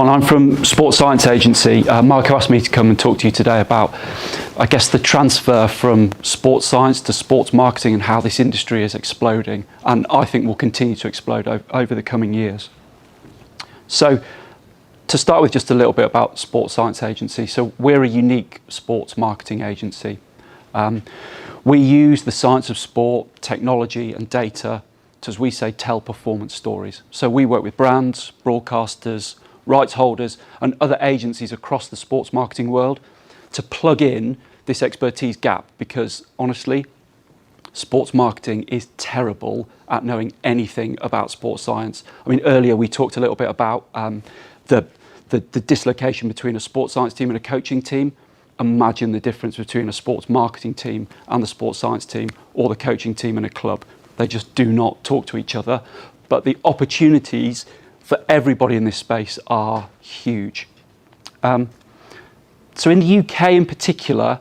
I'm from Sports Science Agency. Marco asked me to come and talk to you today about, I guess, the transfer from sports science to sports marketing and how this industry is exploding, and I think will continue to explode over the coming years. So, to start with, just a little bit about Sports Science Agency. So we're a unique sports marketing agency. We use the science of sport, technology and data to, as we say, tell performance stories. So we work with brands, broadcasters, rights holders and other agencies across the sports marketing world to plug in this expertise gap, because honestly, sports marketing is terrible at knowing anything about sports science. I mean, earlier we talked a little bit about the dislocation between a sports science team and a coaching team. Imagine the difference between a sports marketing team and the sports science team, or the coaching team and a club. They just do not talk to each other. But the opportunities for everybody in this space are huge. So in the UK in particular,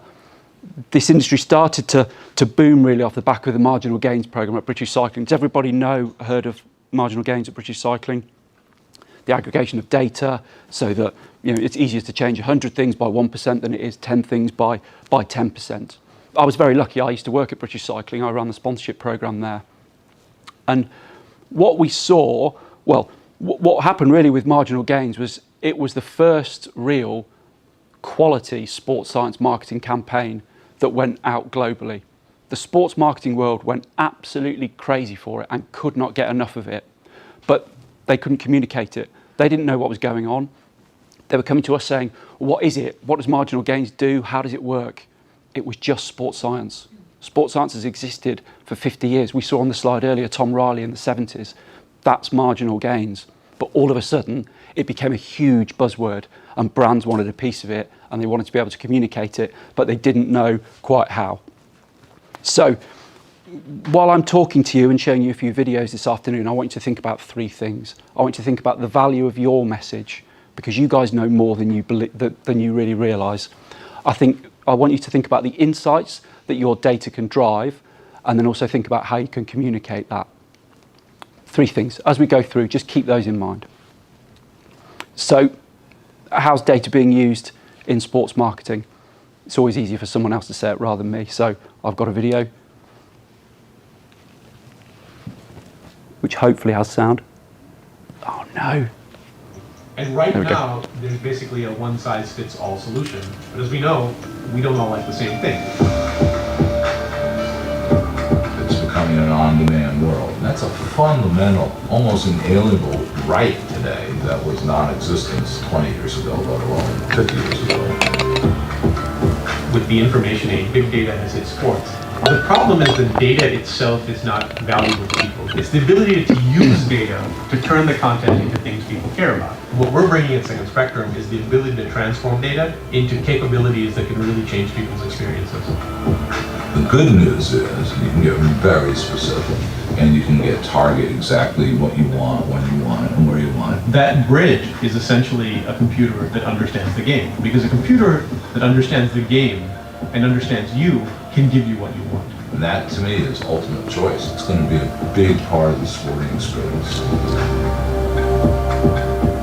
this industry started to boom really off the back of the marginal gains program at British Cycling. Does everybody heard of marginal gains at British Cycling? The aggregation of data so that it's easier to change 100 things by 1% than it is 10 things by 10%. I was very lucky. I used to work at British Cycling. I ran the sponsorship program there. And what we saw, well, what happened really with marginal gains was it was the first real quality sports science marketing campaign that went out globally. The sports marketing world went absolutely crazy for it and could not get enough of it. But they couldn't communicate it. They didn't know what was going on. They were coming to us saying, what is it? What does marginal gains do? How does it work? It was just sports science. Sports science has existed for 50 years. We saw on the slide earlier, Tom Riley in the 70s. That's marginal gains. But all of a sudden, it became a huge buzzword and brands wanted a piece of it and they wanted to be able to communicate it, but they didn't know quite how. So, while I'm talking to you and showing you a few videos this afternoon, I want you to think about three things. I want you to think about the value of your message, because you guys know more than you really realise. I want you to think about the insights that your data can drive, and then also think about how you can communicate that. Three things. As we go through, just keep those in mind. So, how's data being used in sports marketing? It's always easier for someone else to say it rather than me, so I've got a video which hopefully has sound. Oh no. And right now, there's basically a one-size-fits-all solution. But as we know, we don't all like the same thing. It's becoming an on-demand world. And that's a fundamental, almost inalienable right today that was non-existent 20 years ago, let alone 50 years ago. With the information age, big data has hit sports. The problem is the data itself is not valuable to people. It's the ability to use data to turn the content into things people care about. What we're bringing at Second Spectrum is the ability to transform data into capabilities that can really change people's experiences. The good news is you can get very specific and you can get target exactly what you want, when you want it, and where you want it. That bridge is essentially a computer that understands the game, because a computer that understands the game and understands you can give you what you want. And that, to me, is ultimate choice. It's going to be a big part of the sporting experience.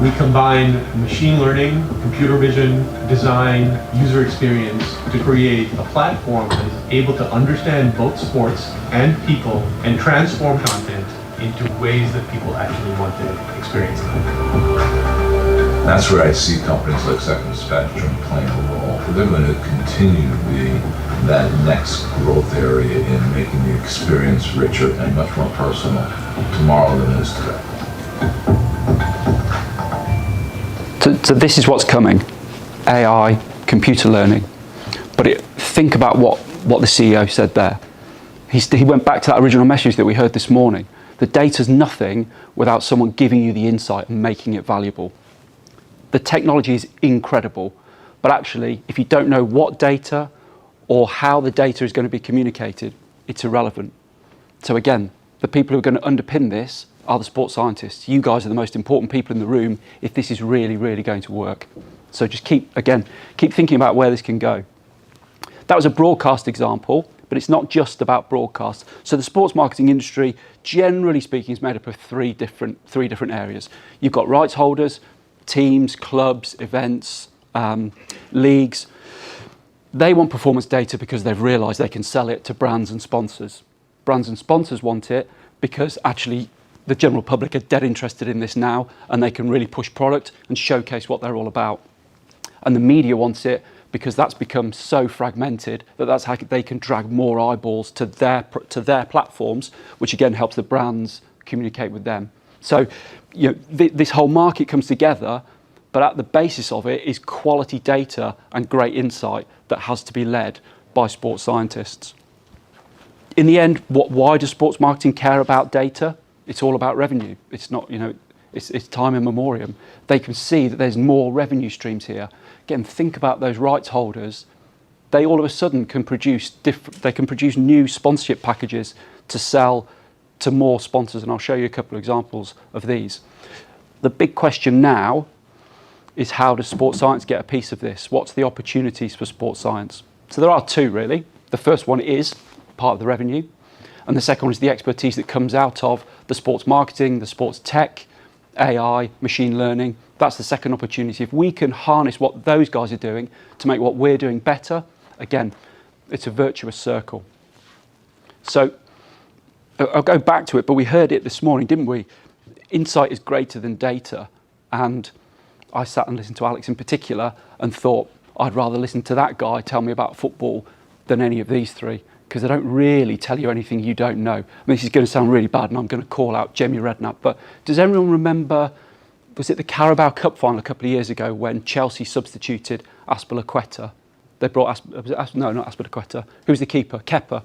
We combine machine learning, computer vision, design, user experience to create a platform that is able to understand both sports and people and transform content into ways that people actually want to experience them. That's where I see companies like Second Spectrum playing a role. They're going to continue to be that next growth area in making the experience richer and much more personal tomorrow than it is today. So this is what's coming, AI, computer learning. But think about what the CEO said there. He went back to that original message that we heard this morning. The data's nothing without someone giving you the insight and making it valuable. The technology is incredible, but actually, if you don't know what data or how the data is going to be communicated, it's irrelevant. So again, the people who are going to underpin this are the sports scientists. You guys are the most important people in the room if this is really, really going to work. So just keep thinking about where this can go. That was a broadcast example, but it's not just about broadcast. So the sports marketing industry, generally speaking, is made up of three different areas. You've got rights holders, teams, clubs, events, leagues, they want performance data because they've realised they can sell it to brands and sponsors. Brands and sponsors want it because actually the general public are dead interested in this now, and they can really push product and showcase what they're all about. And the media wants it because that's become so fragmented that that's how they can drag more eyeballs to their platforms, which again helps the brands communicate with them. So, this whole market comes together, but at the basis of it is quality data and great insight that has to be led by sports scientists. In the end, why does sports marketing care about data? It's all about revenue. It's not, it's time in memoriam. They can see that there's more revenue streams here. Again, think about those rights holders. They all of a sudden can produce new sponsorship packages to sell to more sponsors, and I'll show you a couple of examples of these. The big question now is, how does sports science get a piece of this? What's the opportunities for sports science? So there are two, really. The first one is part of the revenue, and the second one is the expertise that comes out of the sports marketing, the sports tech, AI, machine learning. That's the second opportunity. If we can harness what those guys are doing to make what we're doing better, again, it's a virtuous circle. So I'll go back to it, but we heard it this morning, didn't we? Insight is greater than data. And I sat and listened to Alex in particular and thought, I'd rather listen to that guy tell me about football than any of these three, because they don't really tell you anything you don't know. I mean, this is going to sound really bad, and I'm going to call out Jamie Redknapp, but does everyone remember, was it the Carabao Cup final a couple of years ago when Chelsea substituted Azpilicueta? They brought, no, not Azpilicueta. Who was the keeper? Kepa.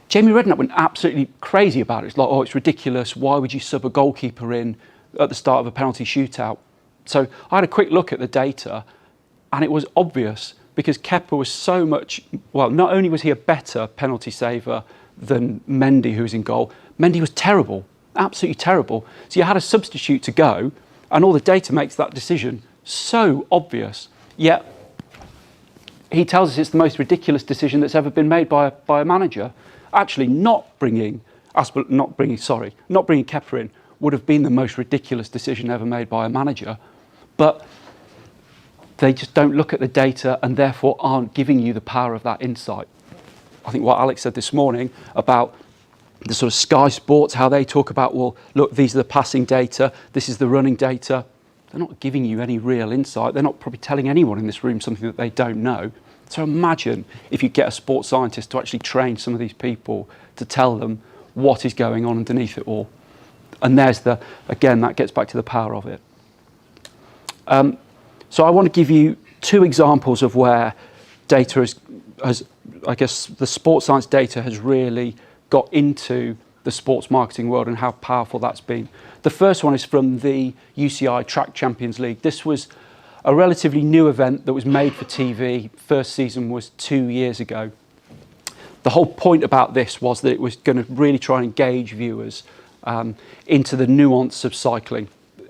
Jamie Redknapp went absolutely crazy about it. It's like, oh, it's ridiculous. Why would you sub a goalkeeper in at the start of a penalty shootout? So I had a quick look at the data, and it was obvious, because Kepa was so much, well, not only was he a better penalty saver than Mendy, who was in goal, Mendy was terrible, absolutely terrible. So you had a substitute to go, and all the data makes that decision so obvious. Yet he tells us it's the most ridiculous decision that's ever been made by a manager. Actually, not bringing Kepa in would have been the most ridiculous decision ever made by a manager. But they just don't look at the data and therefore aren't giving you the power of that insight. I think what Alex said this morning about the sort of Sky Sports, how they talk about, well, look, these are the passing data, this is the running data. They're not giving you any real insight. They're not probably telling anyone in this room something that they don't know. So imagine if you get a sports scientist to actually train some of these people to tell them what is going on underneath it all. And again, that gets back to the power of it. So I want to give you two examples of where data has, I guess, the sports science data has really got into the sports marketing world and how powerful that's been. The first one is from the UCI Track Champions League. This was a relatively new event that was made for TV. First season was 2 years ago. The whole point about this was that it was going to really try and engage viewers into the nuance of cycling.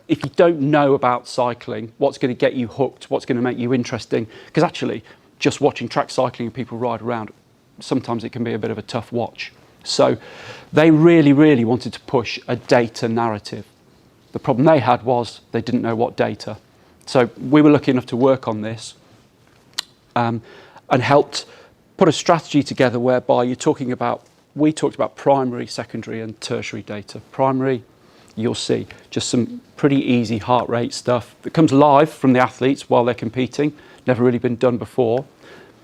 If you don't know about cycling, what's going to get you hooked, what's going to make you interesting, because actually just watching track cycling and people ride around, sometimes it can be a bit of a tough watch. So they really, really wanted to push a data narrative. The problem they had was they didn't know what data. So we were lucky enough to work on this and helped put a strategy together whereby we talked about primary, secondary and tertiary data. Primary, you'll see just some pretty easy heart rate stuff that comes live from the athletes while they're competing, never really been done before.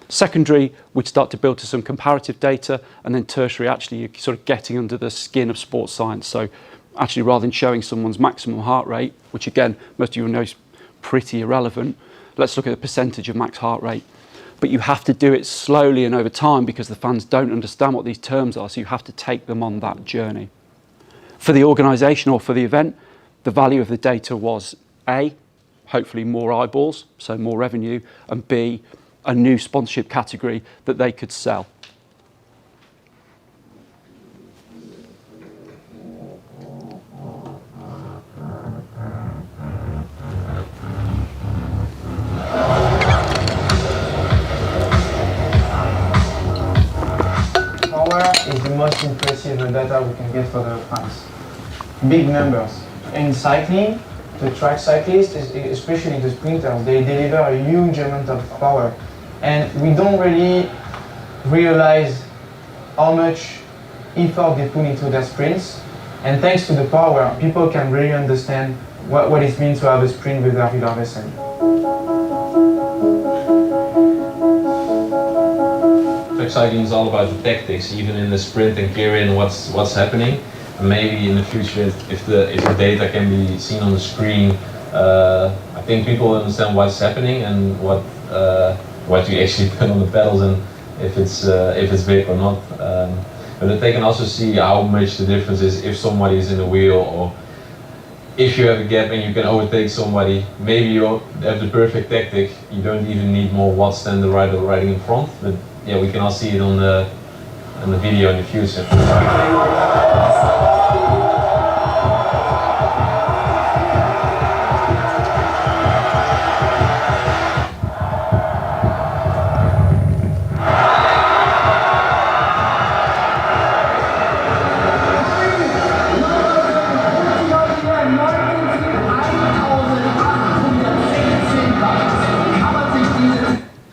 Secondary, we'd start to build to some comparative data, and then tertiary, actually you're sort of getting under the skin of sports science. So actually, rather than showing someone's maximum heart rate, which again, most of you will know is pretty irrelevant, let's look at the percentage of max heart rate. But you have to do it slowly and over time because the fans don't understand what these terms are, so you have to take them on that journey. For the organisation or for the event, the value of the data was A, hopefully more eyeballs, so more revenue, and B, a new sponsorship category that they could sell. Is the most impressive data we can get for the fans. Big numbers. In cycling, the track cyclists, especially the sprinters, they deliver a huge amount of power. And we don't really realize how much effort they put into their sprints. And thanks to the power, people can really understand what it means to have a sprint with their vessel. Track cycling is all about the tactics, even in the sprint and clear in what's happening. Maybe in the future, if the data can be seen on the screen, I think people understand what's happening and what you actually put on the pedals and if it's big or not. But they can also see how much the difference is if somebody is in the wheel, or if you have a gap and you can overtake somebody. Maybe you have the perfect tactic. You don't even need more watts than the rider riding in front. But yeah, we can all see it on the video in the future.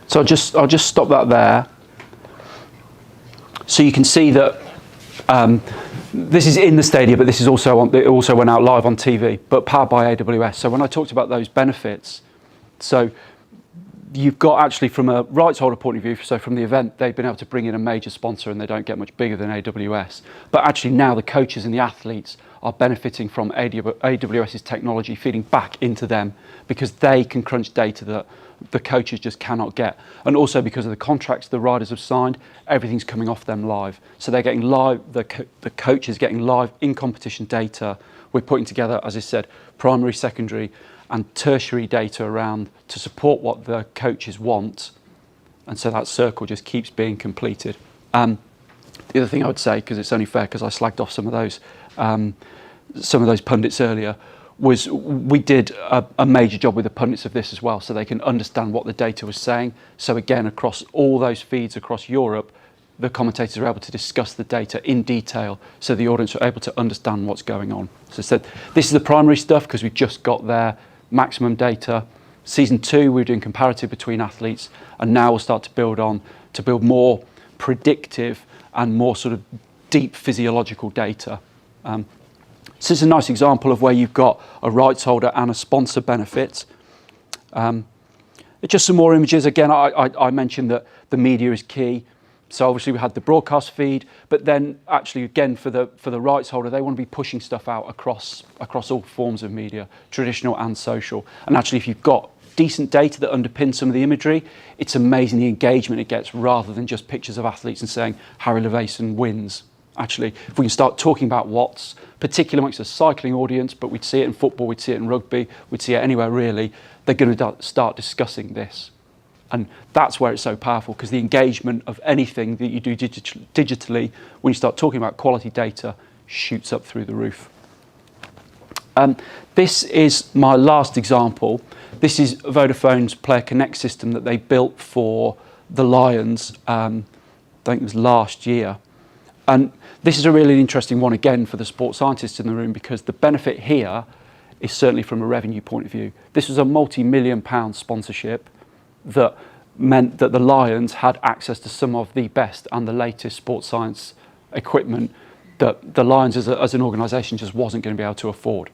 So I'll just stop that there. So you can see that this is in the stadium, but this is also it also went out live on TV, but powered by AWS. So when I talked about those benefits, so you've got actually from a rights holder point of view, so from the event, they've been able to bring in a major sponsor and they don't get much bigger than AWS. But actually now the coaches and the athletes are benefiting from AWS's technology feeding back into them because they can crunch data that the coaches just cannot get. And also because of the contracts the riders have signed, everything's coming off them live. So they're getting live, the coaches getting live in competition data. We're putting together, as I said, primary, secondary and tertiary data around to support what the coaches want. And so that circle just keeps being completed. The other thing I would say, because it's only fair because I slagged off some of those pundits earlier, was we did a major job with the pundits of this as well, so they can understand what the data was saying. So again, across all those feeds across Europe, the commentators are able to discuss the data in detail, so the audience are able to understand what's going on. So I said, this is the primary stuff because we've just got their maximum data. Season 2, we're doing comparative between athletes, and now we'll start to build more predictive and more sort of deep physiological data. So it's a nice example of where you've got a rights holder and a sponsor benefit. Just some more images. Again, I mentioned that the media is key. So obviously we had the broadcast feed, but then actually again for the rights holder, they want to be pushing stuff out across all forms of media, traditional and social. And actually if you've got decent data that underpins some of the imagery, it's amazing the engagement it gets rather than just pictures of athletes and saying Harry Leveson wins. Actually, if we can start talking about watts, particularly amongst the cycling audience, but we'd see it in football, we'd see it in rugby, we'd see it anywhere really, they're going to start discussing this. And that's where it's so powerful, because the engagement of anything that you do digitally, when you start talking about quality data, shoots up through the roof. This is my last example. This is Vodafone's Player Connect system that they built for the Lions, I think it was last year. And this is a really interesting one again for the sports scientists in the room, because the benefit here is certainly from a revenue point of view. This was a multi-million-pound sponsorship that meant that the Lions had access to some of the best and the latest sports science equipment that the Lions as an organisation just wasn't going to be able to afford.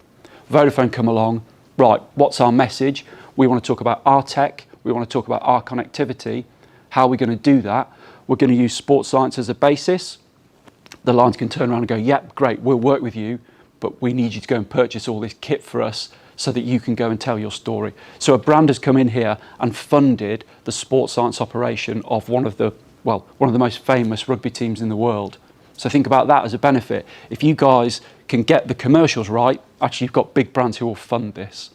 Vodafone come along, right, what's our message? We want to talk about our tech, we want to talk about our connectivity. How are we going to do that? We're going to use sports science as a basis. The Lions can turn around and go, yep, great, we'll work with you, but we need you to go and purchase all this kit for us so that you can go and tell your story. So a brand has come in here and funded the sports science operation of one of the most famous rugby teams in the world. So think about that as a benefit. If you guys can get the commercials right, actually you've got big brands who will fund this.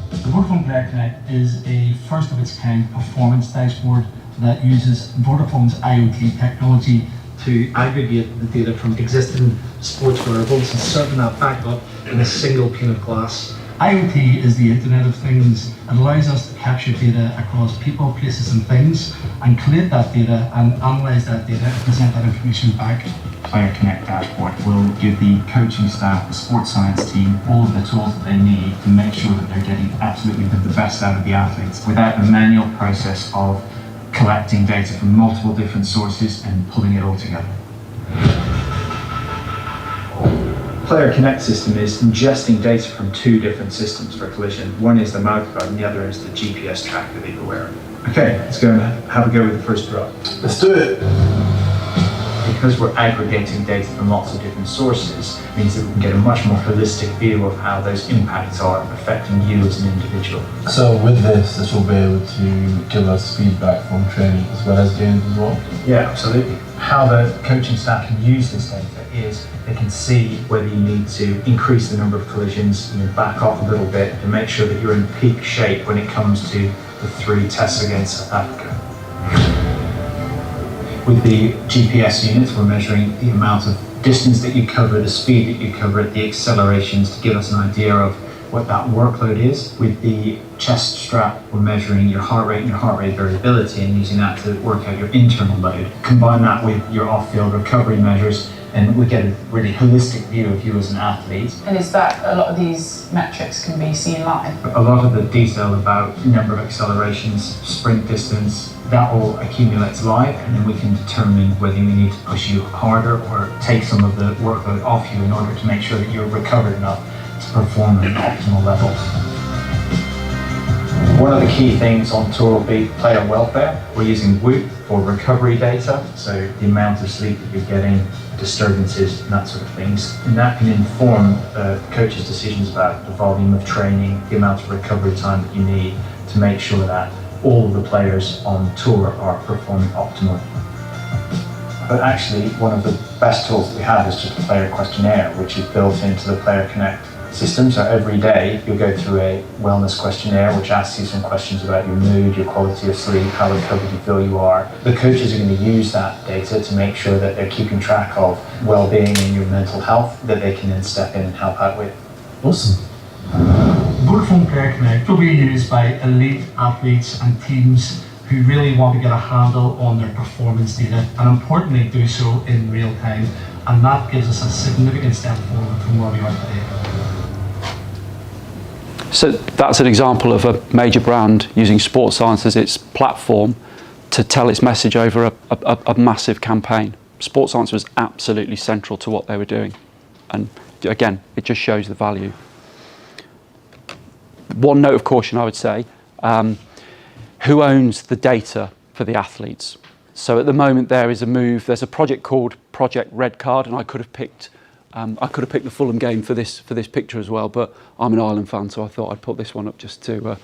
The Vodafone Player Connect is a first of its kind performance dashboard that uses Vodafone's IoT technology to aggregate the data from existing sports wearables and serving that back up in a single pane of glass IoT is the Internet of Things. It allows us to capture data across people, places and things, and collate that data and analyse that data and present that information back. Player Connect dashboard will give the coaching staff, the sports science team, all of the tools that they need to make sure that they're getting absolutely the best out of the athletes without the manual process of collecting data from multiple different sources and pulling it all together. Player Connect system is ingesting data from two different systems for collision. One is the mouthguard and the other is the GPS tracker that you're wearing. Okay, let's go and have a go with the first drop. Let's do it. Because we're aggregating data from lots of different sources, it means that we can get a much more holistic view of how those impacts are affecting you as an individual. So with this will be able to give us feedback from training as well as games as well? Yeah, absolutely. How the coaching staff can use this data is they can see whether you need to increase the number of collisions, back off a little bit to make sure that you're in peak shape when it comes to the 3 tests against South Africa. With the GPS units, we're measuring the amount of distance that you cover, the speed that you cover it, the accelerations to give us an idea of what that workload is. With the chest strap, we're measuring your heart rate and your heart rate variability and using that to work out your internal load. Combine that with your off-field recovery measures and we get a really holistic view of you as an athlete. And is that a lot of these metrics can be seen live? A lot of the detail about number of accelerations, sprint distance, that all accumulates live, and then we can determine whether we need to push you harder or take some of the workload off you in order to make sure that you're recovered enough to perform at an optimal level. One of the key things on tour will be player welfare. We're using Whoop for recovery data, so the amount of sleep that you're getting, disturbances and that sort of things. And that can inform coaches' decisions about the volume of training, the amount of recovery time that you need to make sure that all of the players on tour are performing optimally. But actually, one of the best tools that we have is just a player questionnaire, which is built into the Player Connect system. So every day you'll go through a wellness questionnaire which asks you some questions about your mood, your quality of sleep, how recovered you feel you are. The coaches are going to use that data to make sure that they're keeping track of well-being and your mental health that they can then step in and help out with. Awesome. Vodafone Player Connect will be used by elite athletes and teams who really want to get a handle on their performance data and importantly do so in real time, and that gives us a significant step forward from where we are today. So that's an example of a major brand using sports science as its platform to tell its message over a massive campaign. Sports science was absolutely central to what they were doing, and again, it just shows the value. One note of caution, I would say, who owns the data for the athletes? So at the moment there is a move, there's a project called Project Red Card, and I could have picked the Fulham game for this picture as well, but I'm an Ireland fan, so I thought I'd put this one up just to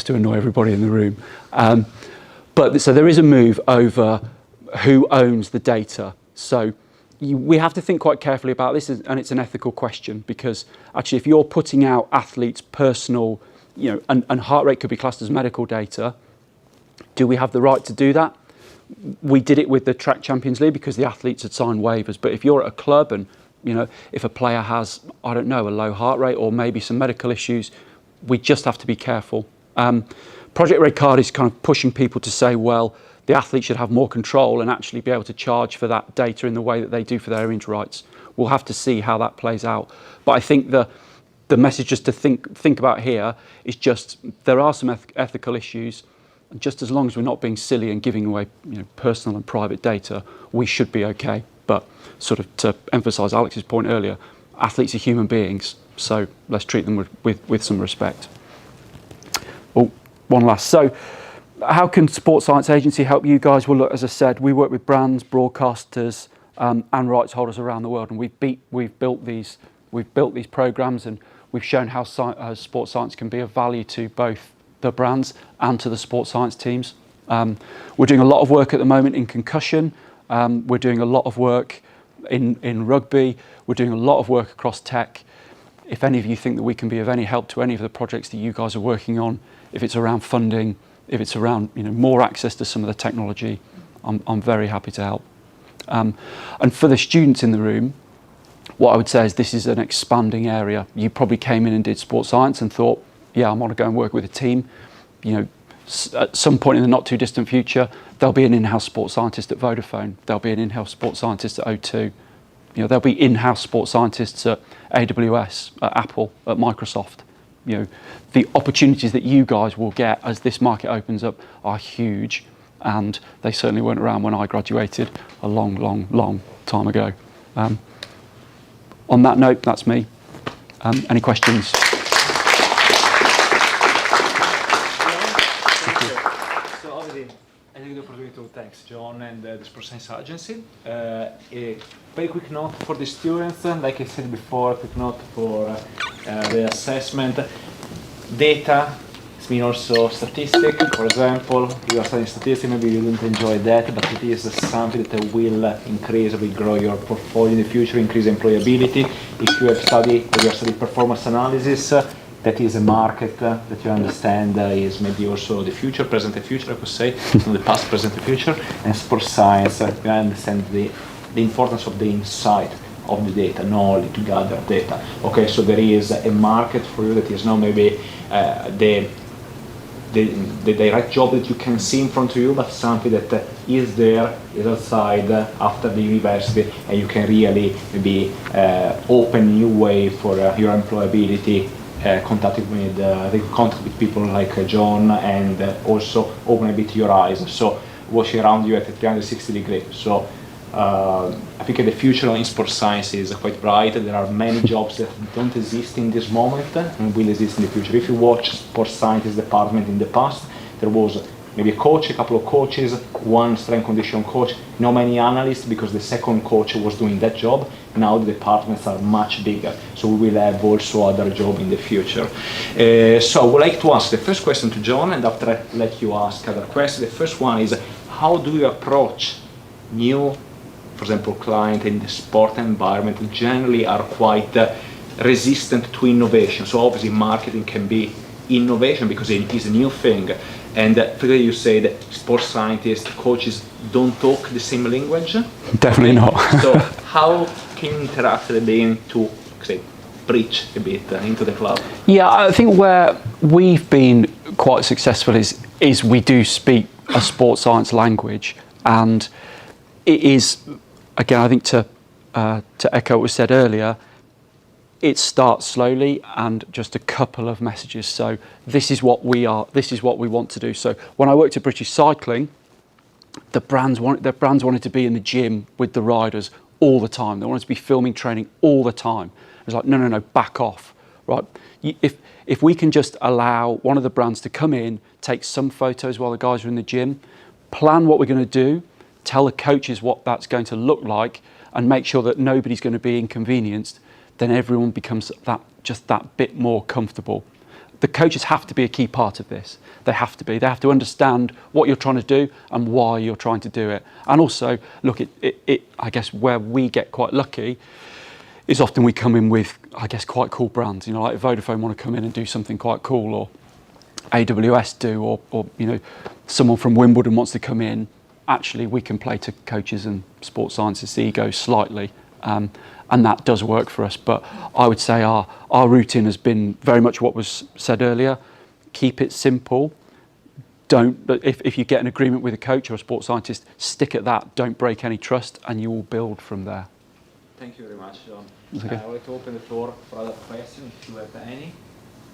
annoy everybody in the room. So there is a move over who owns the data. So we have to think quite carefully about this, and it's an ethical question, because actually if you're putting out athletes' personal, and heart rate could be classed as medical data, do we have the right to do that? We did it with the Track Champions League because the athletes had signed waivers, but if you're at a club and if a player has, I don't know, a low heart rate or maybe some medical issues, we just have to be careful. Project Red Card is kind of pushing people to say, well, the athlete should have more control and actually be able to charge for that data in the way that they do for their image rights. We'll have to see how that plays out. But I think the message just to think about here is just there are some ethical issues, and just as long as we're not being silly and giving away personal and private data, we should be okay. But sort of to emphasise Alex's point earlier, athletes are human beings, so let's treat them with some respect. Oh, one last. So how can Sports Science Agency help you guys? Well, look, as I said, we work with brands, broadcasters, and rights holders around the world, and we've built these programs, and we've shown how sports science can be of value to both the brands and to the sports science teams. We're doing a lot of work at the moment in concussion. We're doing a lot of work in rugby. We're doing a lot of work across tech. If any of you think that we can be of any help to any of the projects that you guys are working on, if it's around funding, if it's around more access to some of the technology, I'm very happy to help. And for the students in the room, what I would say is this is an expanding area. You probably came in and did sports science and thought, yeah, I want to go and work with a team. You know, at some point in the not too distant future, there'll be an in-house sports scientist at Vodafone. There'll be an in-house sports scientist at O2. You know, there'll be in-house sports scientists at AWS, at Apple, at Microsoft. You know, the opportunities that you guys will get as this market opens up are huge, and they certainly weren't around when I graduated a long, long, long time ago. On that note, that's me. Any questions? So obviously, I take the opportunity to thank John and the Sports Science Agency. A very quick note for the students, like I said before, a quick note for the assessment. Data, it means also statistic. For example, you are studying statistics, maybe you don't enjoy that, but it is something that will increase, will grow your portfolio in the future, increase employability. If you have studied, or you are studying performance analysis, that is a market that you understand is maybe also the future, present and future, I could say, not the past, present and future. And sports science, you understand the importance of the insight of the data, not only to gather data. Okay, so there is a market for you that is not maybe the direct job that you can see in front of you, but something that is there, is outside after the university, and you can really maybe open new way for your employability, contact with people like John, and also open a bit your eyes. So watching around you at a 360 degree. So I think the future in sports science is quite bright. There are many jobs that don't exist in this moment and will exist in the future. If you watch sports science department in the past, there was maybe a coach, a couple of coaches, one strength condition coach, not many analysts because the second coach was doing that job. Now the departments are much bigger, so we will have also other jobs in the future. So I would like to ask the first question to John, and after I let you ask other questions. The first one is, how do you approach new, for example, clients in the sport environment generally are quite resistant to innovation. So obviously marketing can be innovation because it is a new thing. And particularly you say that sports scientists, coaches don't talk the same language. Definitely not. So how can you interact with them to, say, preach a bit into the club? Yeah, I think where we've been quite successful is we do speak a sports science language, and it is, again, I think to echo what was said earlier, it starts slowly and just a couple of messages. So this is what we are, this is what we want to do. So when I worked at British Cycling, their brands wanted to be in the gym with the riders all the time. They wanted to be filming training all the time. It was like, no, back off, right? If we can just allow one of the brands to come in, take some photos while the guys are in the gym, plan what we're going to do, tell the coaches what that's going to look like, and make sure that nobody's going to be inconvenienced, then everyone becomes just that bit more comfortable. The coaches have to be a key part of this. They have to be. They have to understand what you're trying to do and why you're trying to do it. And also, look, I guess where we get quite lucky is often we come in with, I guess, quite cool brands. You know, like Vodafone want to come in and do something quite cool, or AWS do, or you know, someone from Wimbledon wants to come in. Actually, we can play to coaches and sports scientists' egos slightly. And that does work for us. But I would say our routine has been very much what was said earlier. Keep it simple. If you get an agreement with a coach or a sports scientist, stick at that. Don't break any trust, and you will build from there. Thank you very much, John. Okay. I would like to open the floor for other questions, if you have any.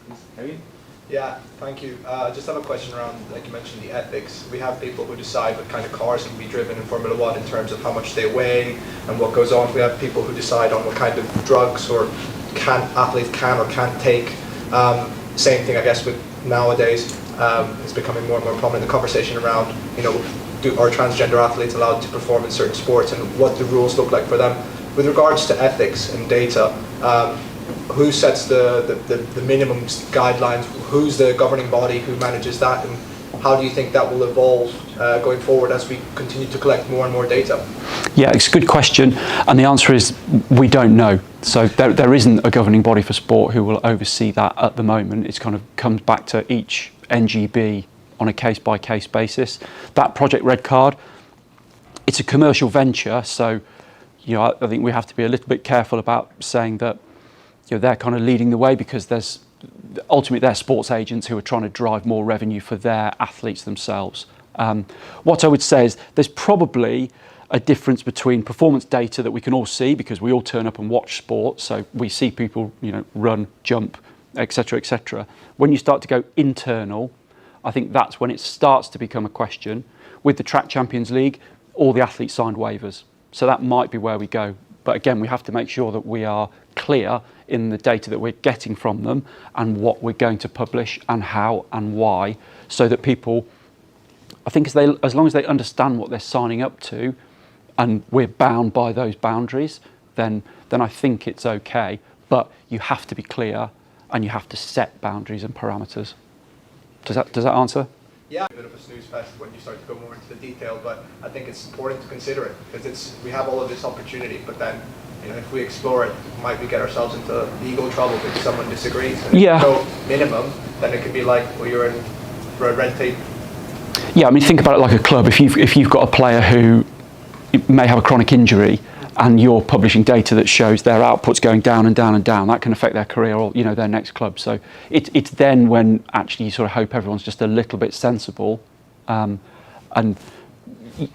Please, Kevin. Yeah, thank you. I just have a question around, like you mentioned, the ethics. We have people who decide what kind of cars can be driven in Formula One in terms of how much they weigh and what goes on. We have people who decide on what kind of drugs or athletes can or can't take. Same thing, I guess, with nowadays. It's becoming more and more prominent, the conversation around, you know, are transgender athletes allowed to perform in certain sports and what the rules look like for them. With regards to ethics and data, who sets the minimum guidelines? Who's the governing body who manages that, and how do you think that will evolve going forward as we continue to collect more and more data? Yeah, it's a good question, and the answer is we don't know. So there isn't a governing body for sport who will oversee that at the moment. It's kind of comes back to each NGB on a case-by-case basis. That Project Red Card, it's a commercial venture, so I think we have to be a little bit careful about saying that they're kind of leading the way, because there's ultimately they're sports agents who are trying to drive more revenue for their athletes themselves. What I would say is there's probably a difference between performance data that we can all see because we all turn up and watch sport, so we see people run, jump, etc., etc. When you start to go internal, I think that's when it starts to become a question. With the Track Champions League, all the athletes signed waivers, so that might be where we go. But again, we have to make sure that we are clear in the data that we're getting from them and what we're going to publish and how and why, so that people, I think as long as they understand what they're signing up to and we're bound by those boundaries, then I think it's okay. But you have to be clear and you have to set boundaries and parameters. Does that answer? Yeah, a bit of a snooze fest when you start to go more into the detail, but I think it's important to consider it because we have all of this opportunity, but then if we explore it, might we get ourselves into legal trouble because someone disagrees? And if you go minimum, then it could be like, well, you're in red tape. Yeah, I mean, think about it like a club. If you've got a player who may have a chronic injury and you're publishing data that shows their output's going down and down and down, that can affect their career or their next club. So it's then when actually you sort of hope everyone's just a little bit sensible, and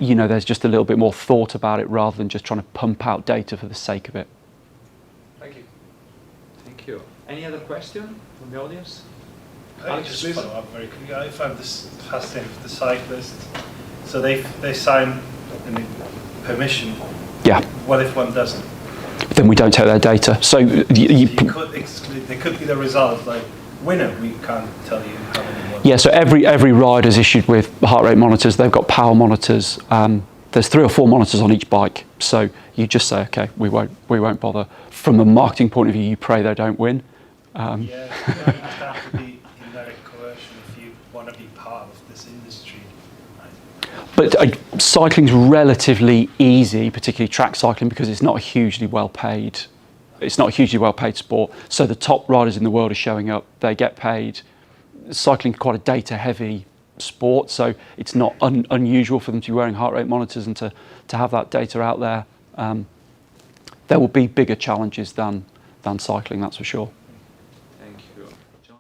there's just a little bit more thought about it rather than just trying to pump out data for the sake of it. Thank you. Thank you. Any other question from the audience? I just follow up very quickly. I found this fascinating for the cyclists. So they sign a permission. Yeah. What if one doesn't? Then we don't take their data. So you could exclude. There could be the result like winner. We can't tell you how many. Yeah. So every rider is issued with heart rate monitors. They've got power monitors. There's 3 or 4 monitors on each bike. So you just say, okay, we won't bother. From a marketing point of view, you pray they don't win. Yeah, you don't have to be indirect coercion if you want to be part of this industry. But cycling's relatively easy, particularly track cycling, because it's not a hugely well paid. It's not a hugely well paid sport. So the top riders in the world are showing up. They get paid. Cycling's quite a data heavy sport, so it's not unusual for them to be wearing heart rate monitors and to have that data out there. There will be bigger challenges than cycling, that's for sure.